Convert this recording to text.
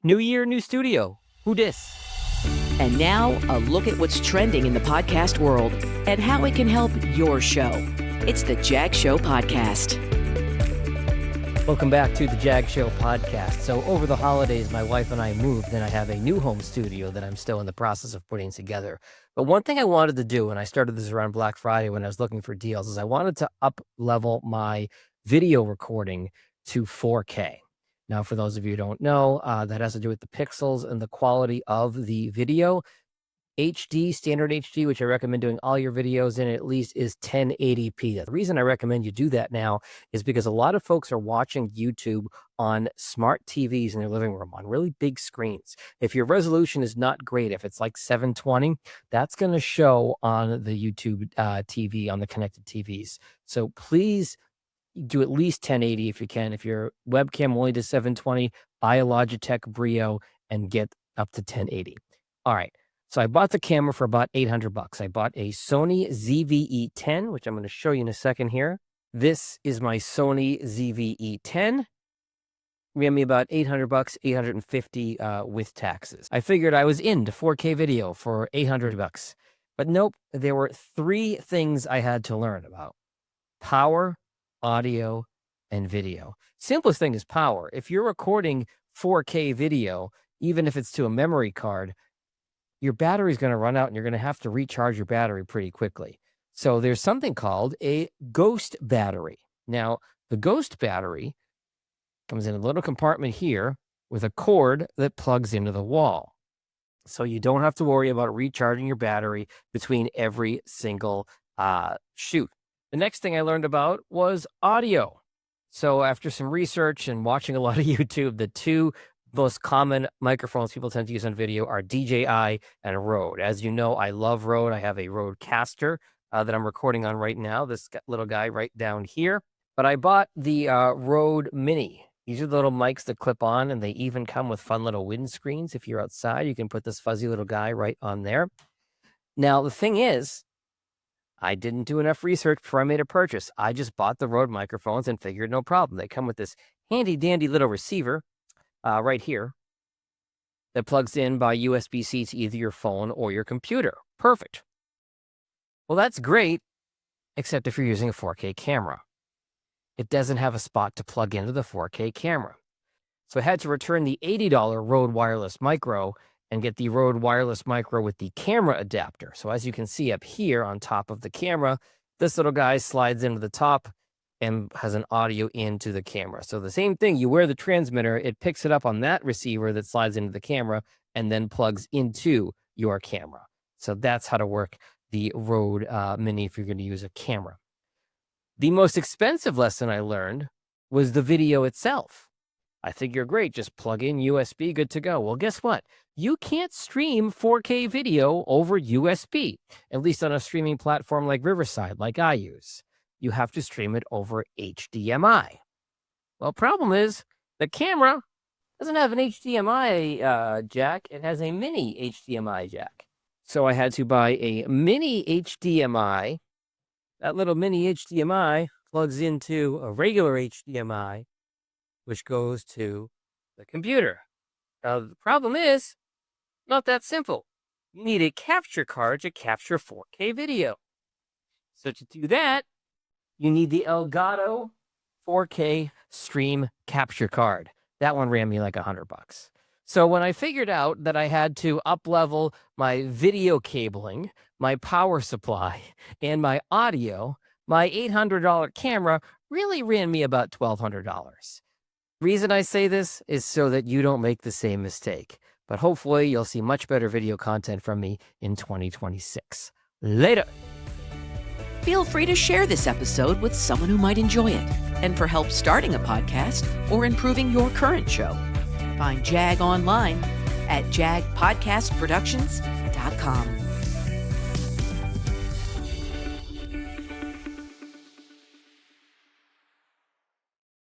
New year, new studio. Who dis? And now, a look at what's trending in the podcast world and how it can help your show. It's the JAG Show Podcast. Welcome back to the JAG Show Podcast. So over the holidays, my wife and I moved, and I have a new home studio that I'm still in the process of putting together. But one thing I wanted to do, and I started this around Black Friday when I was looking for deals, is I wanted to up-level my video recording to 4K. Now, for those of you who don't know, that has to do with the pixels and the quality of the video. HD, standard HD, which I recommend doing all your videos in at least, is 1080p. The reason I recommend you do that now is because a lot of folks are watching YouTube on smart TVs in their living room on really big screens. If your resolution is not great, if it's like 720, that's going to show on the YouTube TV, on the connected TVs. So please do at least 1080 if you can. If your webcam only does 720, buy a Logitech Brio and get up to 1080. All right. So I bought the camera for about $800. I bought a Sony ZV-E10, which I'm going to show you in a second here. This is my Sony ZV-E10. Ran me about $800, $850 with taxes. I figured I was into 4K video for $800. But nope, there were three things I had to learn about: power, audio, and video. Simplest thing is power. If you're recording 4K video, even if it's to a memory card, your battery is going to run out and you're going to have to recharge your battery pretty quickly. So there's something called a ghost battery. Now, the ghost battery comes in a little compartment here with a cord that plugs into the wall. So you don't have to worry about recharging your battery between every single shoot. The next thing I learned about was audio. So after some research and watching a lot of YouTube, the two most common microphones people tend to use on video are DJI and Rode. As you know, I love Rode. I have a Rodecaster that I'm recording on right now, this little guy right down here. But I bought the Rode Mini. These are the little mics that clip on, and they even come with fun little windscreens. If you're outside, you can put this fuzzy little guy right on there. Now, the thing is, I didn't do enough research before I made a purchase. I just bought the Rode microphones and figured no problem. They come with this handy dandy little receiver right here that plugs in by USB-C to either your phone or your computer. Perfect. Well, that's great, except if you're using a 4K camera. It doesn't have a spot to plug into the 4K camera. So I had to return the $80 Rode Wireless Micro and get the Rode Wireless Micro with the camera adapter. So as you can see up here on top of the camera, this little guy slides into the top and has an audio into the camera. So the same thing, you wear the transmitter, it picks it up on that receiver that slides into the camera and then plugs into your camera. So that's how to work the Rode Mini if you're going to use a camera. The most expensive lesson I learned was the video itself. I think you're great, just plug in USB, good to go. Well, guess what? You can't stream 4K video over USB, at least on a streaming platform like Riverside, like I use. You have to stream it over HDMI. Well, problem is, the camera doesn't have an HDMI jack. It has a mini HDMI jack. So I had to buy a mini HDMI. That little mini HDMI plugs into a regular HDMI, which goes to the computer. Now, the problem is, not that simple. You need a capture card to capture 4K video. So to do that, you need the Elgato 4K Stream Capture Card. That one ran me like $100. So when I figured out that I had to up-level my video cabling, my power supply, and my audio, my $800 camera really ran me about $1,200. The reason I say this is so that you don't make the same mistake. But hopefully you'll see much better video content from me in 2026. Later. Feel free to share this episode with someone who might enjoy it. And for help starting a podcast or improving your current show, find JAG online at jagpodcastproductions.com.